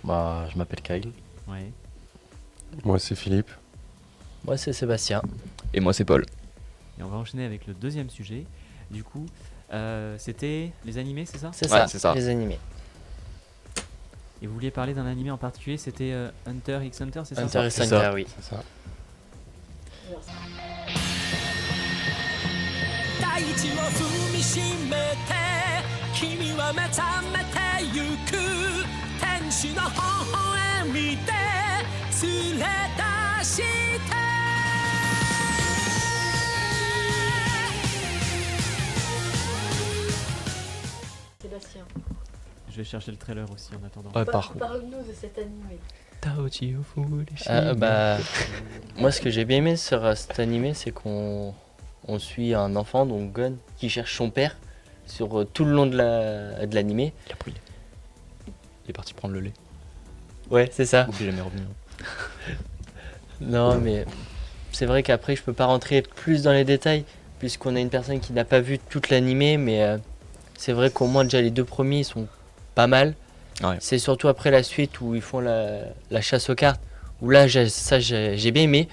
Bah, je m'appelle Kyle. Ouais. Moi, c'est Philippe. Moi, c'est Sébastien. Et moi, c'est Paul. Et on va enchaîner avec le deuxième sujet. Du coup, c'était les animés, c'est ça? C'est Ouais, ça, c'est ça. les animés. Et vous vouliez parler d'un animé en particulier, c'était Hunter x Hunter, c'est ça? Hunter x c'est Hunter, ça. oui. C'est ça. 大地を踏みしめて君は目覚めてゆく天使の微笑みで連れ出して Sébastien, Je vais chercher le trailer aussi en attendant. Ouais, par contre. parle-nous de cet animé. Moi, ce que j'ai bien aimé sur cet animé, c'est qu'on suit un enfant, donc Gon, qui cherche son père sur tout le long de l'animé. Il a pris. Il est parti prendre le lait. Ouais, c'est ça. Il est jamais revenu. Non, mais c'est vrai qu'après, je peux pas rentrer plus dans les détails, puisqu'on a une personne qui n'a pas vu toute l'animé, mais c'est vrai qu'au moins, déjà, les deux premiers, ils sont pas mal. Ouais. C'est surtout après la suite où ils font la chasse aux cartes, où là, j'ai bien aimé.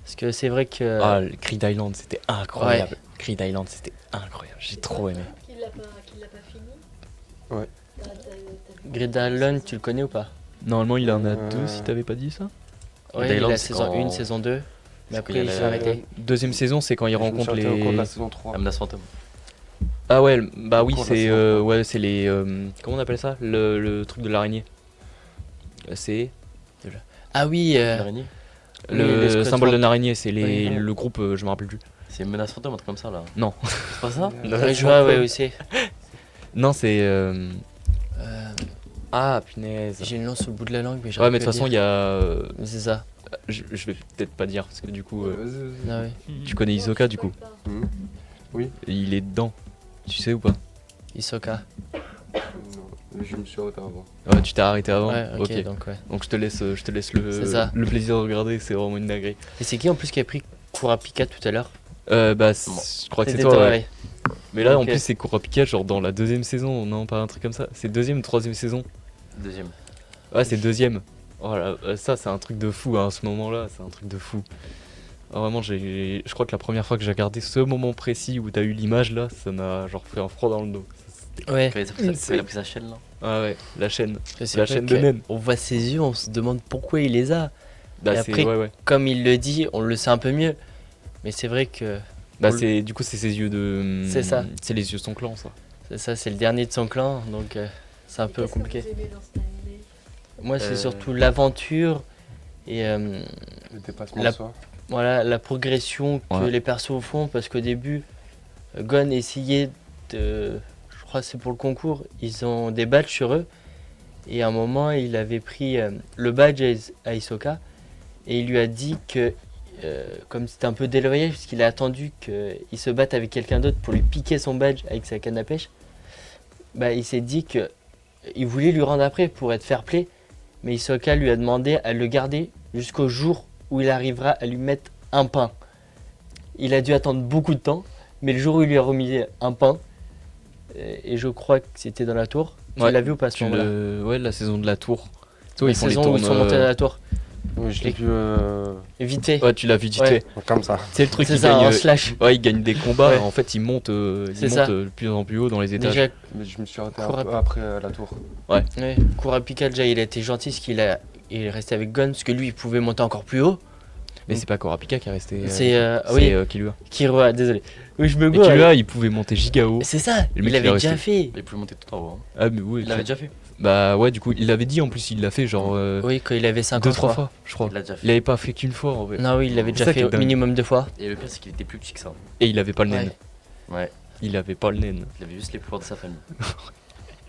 Parce que c'est vrai que... Ah, le Creed Island, c'était incroyable. Creed Island, c'était incroyable. J'ai trop aimé. Qui l'a pas fini. Ouais. T'as vu Grid Island, tu le connais ou pas? Normalement, il en a deux si t'avais pas dit ça. Ouais, Island, il a c'est saison quand- 1, saison 2. Mais après, qu'il y il a s'est la- arrêté. Deuxième saison, c'est quand il rencontre Je me suis arrêté au cours de la les. saison 3. Amenas Phantom. Ah ouais, bah oui, Cours de la c'est saison trois. ouais, c'est les. Comment on appelle ça le truc de l'araignée. C'est Ah oui, L'araignée. Oui, les le Scott symbole Ford. de l'araignée, c'est Oui. le groupe, je me rappelle plus. C'est Menace Phantom, un truc comme ça là. Non. C'est pas ça? ouais, je vois, ouais, aussi. Non, c'est. Euh, Ah, punaise. J'ai le nom sur le bout de la langue, mais Ouais, mais de toute façon, il y a. Mais c'est ça. Je vais peut-être pas dire, parce que du coup, Vas-y, vas-y. Ah ouais. tu connais Hisoka du coup. Mhm. Oui. Il est dedans. Tu sais ou pas? Hisoka. Non, je me suis arrêté avant. Ouais, tu t'es arrêté avant. Ouais, ok, Donc, donc ouais. je te laisse C'est ça. le plaisir de regarder, c'est vraiment une dinguerie. Et c'est qui en plus qui a pris Kurapika tout à l'heure? Bah, Bon. je crois que c'est C'était toi, ouais. ouais. Mais là, en Ok. plus, c'est Kurapika, genre dans la deuxième saison, non, pas un truc comme ça. C'est deuxième ou troisième saison? Deuxième. Ouais, c'est deuxième. Oh là, ça, c'est un truc de fou, hein, à ce moment-là, c'est un truc de fou. Ah, vraiment, je crois que la première fois que j'ai regardé ce moment précis où t'as eu l'image là, ça m'a genre fait un froid dans le dos. Ouais. Quand il a pris sa chaîne là. Ah ouais, la chaîne. C'est La vrai chaîne de que Nen. On voit ses yeux, on se demande pourquoi il les a. Bah, Et c'est après, ouais. Comme il le dit, on le sait un peu mieux. Mais c'est vrai que Bah, on le- du coup, c'est ses yeux de. C'est ça. C'est les yeux de son clan, ça. c'est ça, c'est le dernier de son clan, donc c'est un peu compliqué. Qu'est-ce que vous aimez dans cet animé? Moi, c'est Euh, surtout l'aventure et Le dépassement La- de soi. voilà, la progression que Ouais. les persos font, parce qu'au début, Gon essayait de... Je crois que c'est pour le concours, ils ont des badges sur eux. Et à un moment, il avait pris le badge à Hisoka. Et il lui a dit que, comme c'était un peu déloyal, puisqu'il a attendu qu'il se batte avec quelqu'un d'autre pour lui piquer son badge avec sa canne à pêche, bah, il s'est dit que il voulait lui rendre après pour être fair play. Mais Hisoka lui a demandé à le garder jusqu'au jour où il arrivera à lui mettre un pain. Il a dû attendre beaucoup de temps, mais le jour où il lui a remis un pain, et je crois que c'était dans la tour. Tu Ouais, l'as vu ou pas à ce moment-là? Ouais, la saison de la tour. Toi, La ils font les saison où ils sont tournes, montés à la tour. Oui, je l'ai Et- vu Et vite fait. Ouais, tu l'as vu vite Ouais. fait. comme ça. C'est le truc C'est qui ça, gagne. en slash. Ouais, il gagne des combats. Ouais. En fait, il monte de C'est ça. plus en plus haut dans les étages. Déjà, Mais je me suis arrêté un Kurapika. peu après la tour. ouais, Kurapika, déjà, il a été gentil parce il est resté avec Gon, parce que lui, il pouvait monter encore plus haut. Mais c'est pas Kurapika qui est resté. C'est, oui, oui, Killua. Killua, désolé. Oui, je me Mais gourre. Killua, il pouvait monter giga haut. C'est ça, Le mec, il il est avait resté. déjà fait. Il pouvait monter tout en haut. Hein. Ah, mais oui. Il l'avait déjà fait. Bah ouais, du coup, il l'avait dit en plus, il l'a fait genre Oui, quand il avait 50 2-3 fois, je crois. Il l'a déjà fait. Il avait pas fait qu'une fois en vrai. Non, oui, il l'avait C'est déjà ça qui fait est au dingue. minimum 2 fois. Et le pire, c'est qu'il était plus petit que ça. Et il avait pas le Ouais. naine. Ouais. Il avait pas le naine. Ah, Il avait juste les pouvoirs de sa famille.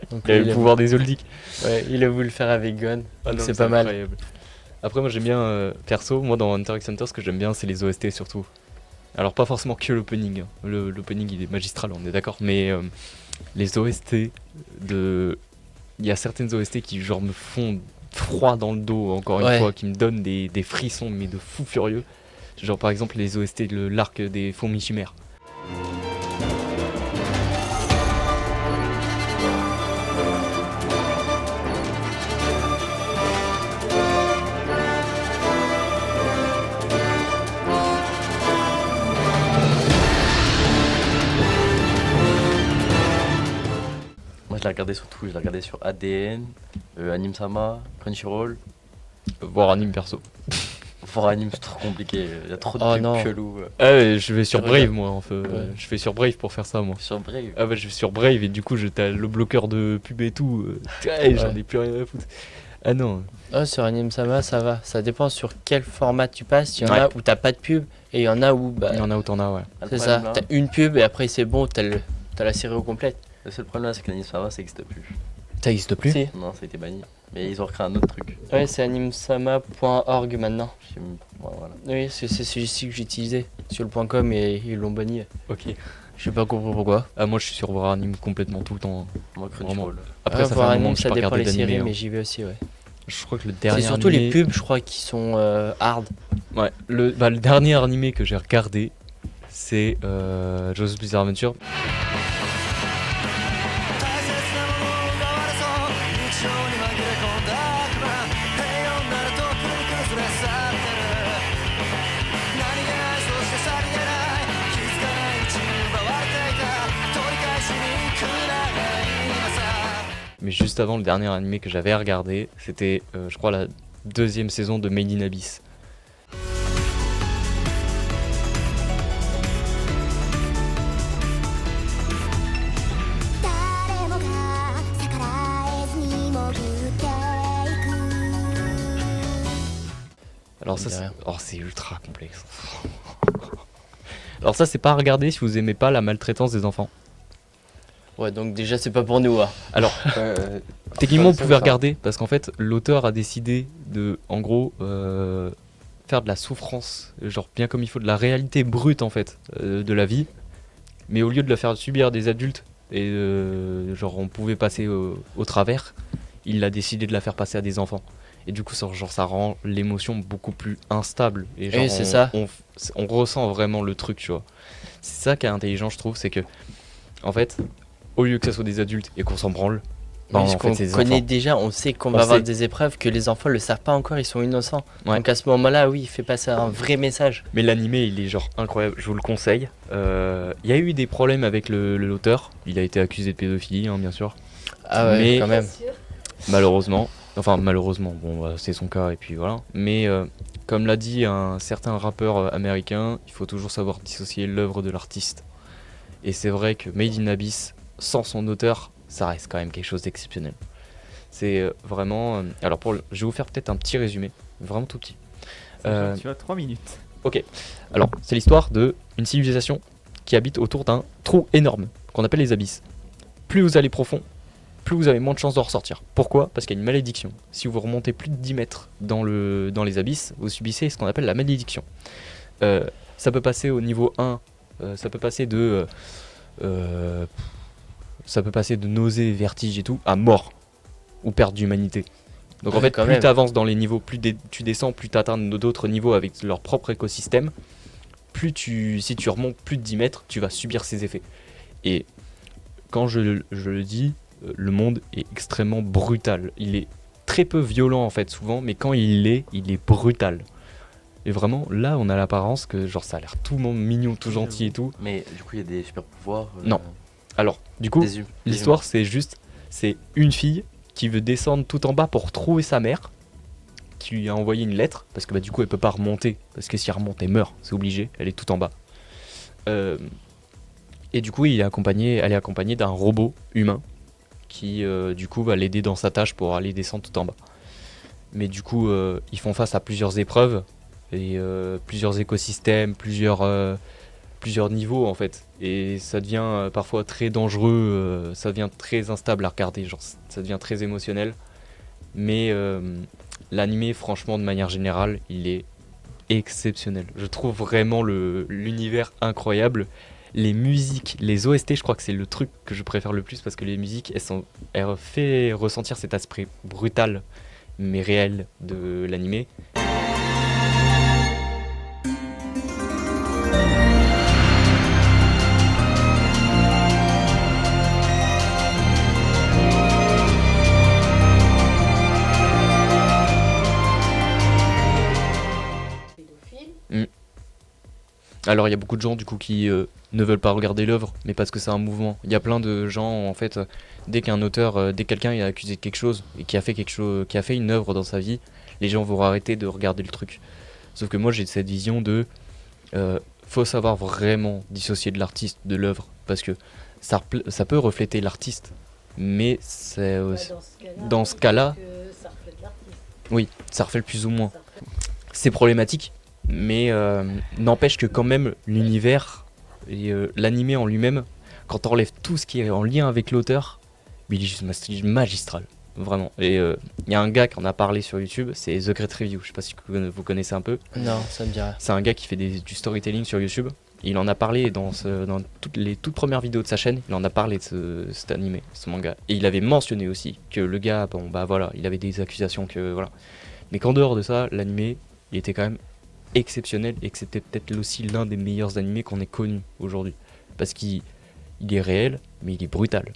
Donc, Il avait il le a- pouvoir des Oldic. ouais, il a voulu le faire avec Gon. Ah donc non, c'est pas mal. incroyable. Après, moi j'aime bien, perso, moi dans Hunter x Hunter, ce que j'aime bien, c'est les OST surtout. Alors, pas forcément que l'opening. Hein. L'opening il est magistral, on est d'accord. Mais les OST de. Il y a certaines OST qui, genre, me font froid dans le dos, encore une Ouais. fois, qui me donnent des frissons, mais de fou furieux. Genre, par exemple, les OST de l'arc des fourmis chimères. regardé sur tout. Je l'ai regardé sur ADN, Anime-sama, Crunchyroll. Voir anime perso. Voir anime, c'est trop compliqué. Il y a trop de Oh pubs non. chelous. Je vais sur Tu Brave regardes. moi en fait. Ouais. Je vais sur Brave pour faire ça moi. Sur Brave. Ah bah je vais sur Brave et du coup t'as le bloqueur de pub et tout. J'en ai plus rien à foutre. Ah non. Oh, sur Anime Sama, ça va. Ça dépend sur quel format tu passes. Il y en Ouais. a où t'as pas de pub et il y en a où bah, Il y en a où t'en as ouais. Le c'est ça. problème, là, T'as une pub et après c'est bon, t'as la série au complète. Le seul problème là, c'est que l'anime-sama, ça n'existe plus. Ça existe plus. Si. Non, ça a été banni. Mais ils ont recréé un autre truc. Ouais, c'est animesama.org maintenant. Je sais même- ouais, voilà. Oui, c'est celui-ci que j'utilisais sur le .com et ils l'ont banni. Ok. J'ai pas compris pourquoi. Ah moi je suis sur voir anime complètement tout le temps. Moi, Crunchyroll. Après ça fait voir un moment anime, que j'ai ça pas dépend regardé les séries, d'anime. mais j'y vais aussi, ouais. Je crois que le C'est dernier surtout les animé- pubs, je crois, qui sont hard. Ouais, le dernier animé que j'ai regardé, c'est Jojo's Bizarre Adventure. Mais juste avant, le dernier animé que j'avais regardé, c'était, je crois, la deuxième saison de Made in Abyss. Alors ça, Ça me dit rien. c'est ultra complexe. Alors ça, c'est pas à regarder si vous aimez pas la maltraitance des enfants. Ouais, donc déjà, c'est pas pour nous. Hein. Alors, Ouais, techniquement, vous ça, pouvez ça. regarder parce qu'en fait, l'auteur a décidé de, en gros, faire de la souffrance, genre bien comme il faut, de la réalité brute en fait de la vie, mais au lieu de la faire subir des adultes et genre on pouvait passer au travers, il a décidé de la faire passer à des enfants. Et du coup, ça rend l'émotion beaucoup plus instable. Et genre, Oui, c'est ça. on ressent vraiment le truc, tu vois. C'est ça qui est intelligent, je trouve, c'est que, en fait, au lieu que ça soit des adultes et qu'on s'en branle, bah, Parce en qu'on fait, c'est des connaît enfants. déjà, on sait qu'on On va avoir sait. des épreuves que les enfants le savent pas encore, ils sont innocents. Ouais. Donc à ce moment-là, oui, il fait passer un vrai message. Mais l'animé, il est genre incroyable, je vous le conseille. Il y a eu des problèmes avec l'auteur, il a été accusé de pédophilie, hein, bien sûr, Ah ouais, Mais- quand même. Sûr. malheureusement. Enfin, malheureusement, bon, bah, c'est son cas, et puis voilà. Mais comme l'a dit un certain rappeur américain, il faut toujours savoir dissocier l'œuvre de l'artiste. Et c'est vrai que Made in Abyss, sans son auteur, ça reste quand même quelque chose d'exceptionnel. C'est vraiment... alors, je vais vous faire peut-être un petit résumé, vraiment tout petit. Euh, Tu as 3 minutes. Alors, c'est l'histoire d'une civilisation qui habite autour d'un trou énorme, qu'on appelle les abysses. Plus vous allez profond, plus vous avez moins de chances d'en ressortir. Pourquoi ? Parce qu'il y a une malédiction. Si vous remontez plus de 10 mètres dans les abysses, vous subissez ce qu'on appelle la malédiction. Ça peut passer au niveau 1, ça peut passer de nausées, vertiges et tout, à mort, ou perte d'humanité. Donc en Ouais, fait, quand plus même. tu avances dans les niveaux, plus tu descends, plus tu atteins d'autres niveaux avec leur propre écosystème, si tu remontes plus de 10 mètres, tu vas subir ces effets. Et quand je le dis, le monde est extrêmement brutal. Il est très peu violent en fait souvent, mais quand il est brutal. Et vraiment, là, on a l'apparence que genre ça a l'air tout mignon, tout gentil et tout. Mais du coup, il y a des super pouvoirs. Non. Alors, du coup, Des l'histoire c'est une fille qui veut descendre tout en bas pour trouver sa mère, qui lui a envoyé une lettre, parce que bah, du coup elle peut pas remonter, parce que si elle remonte elle meurt, c'est obligé, elle est tout en bas. Et du coup elle est accompagnée d'un robot humain, qui du coup va l'aider dans sa tâche pour aller descendre tout en bas. Mais du coup ils font face à plusieurs épreuves, et plusieurs écosystèmes, plusieurs niveaux en fait, et ça devient parfois très dangereux, ça devient très instable à regarder, genre ça devient très émotionnel, mais l'animé franchement de manière générale il est exceptionnel. Je trouve vraiment l'univers incroyable, les musiques, les OST, je crois que c'est le truc que je préfère le plus parce que les musiques elles fait ressentir cet aspect brutal mais réel de l'animé. Pédophile. Alors il y a beaucoup de gens du coup qui ne veulent pas regarder l'œuvre, mais parce que c'est un mouvement. Il y a plein de gens en fait, Dès qu'un auteur, dès que quelqu'un est accusé de quelque chose et qui a fait quelque chose, qui a fait une œuvre dans sa vie, les gens vont arrêter de regarder le truc. Sauf que moi j'ai cette vision de faut savoir vraiment dissocier de l'artiste de l'œuvre parce que ça peut refléter l'artiste, mais c'est aussi- dans ce cas-là, Ça reflète l'artiste. oui, ça reflète plus ou moins. Ça reflète- C'est problématique, mais n'empêche que quand même l'univers et l'animé en lui-même, quand t'enlèves tout ce qui est en lien avec l'auteur, il est juste magistral, vraiment. Et il y a un gars qui en a parlé sur YouTube, c'est The Great Review, je sais pas si vous connaissez un peu. Non, ça me dit rien. C'est un gars qui fait du storytelling sur YouTube. Il en a parlé dans toutes les toutes premières vidéos de sa chaîne, il en a parlé de cet animé, ce manga. Et il avait mentionné aussi que le gars, bon bah voilà, il avait des accusations que voilà. Mais qu'en dehors de ça, l'animé, il était quand même exceptionnel et que c'était peut-être aussi l'un des meilleurs animés qu'on ait connus aujourd'hui. Parce qu'il est réel, mais il est brutal.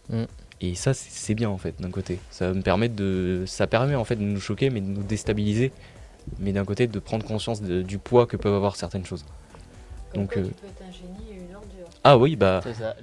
Mm. Et ça, c'est bien en fait, d'un côté. Ça permet en fait de nous choquer, mais de nous déstabiliser. Mais d'un côté, de prendre conscience du poids que peuvent avoir certaines choses. Comme Donc, quoi, tu peux être un génie et une ordure. Ah oui, bah. C'est ça.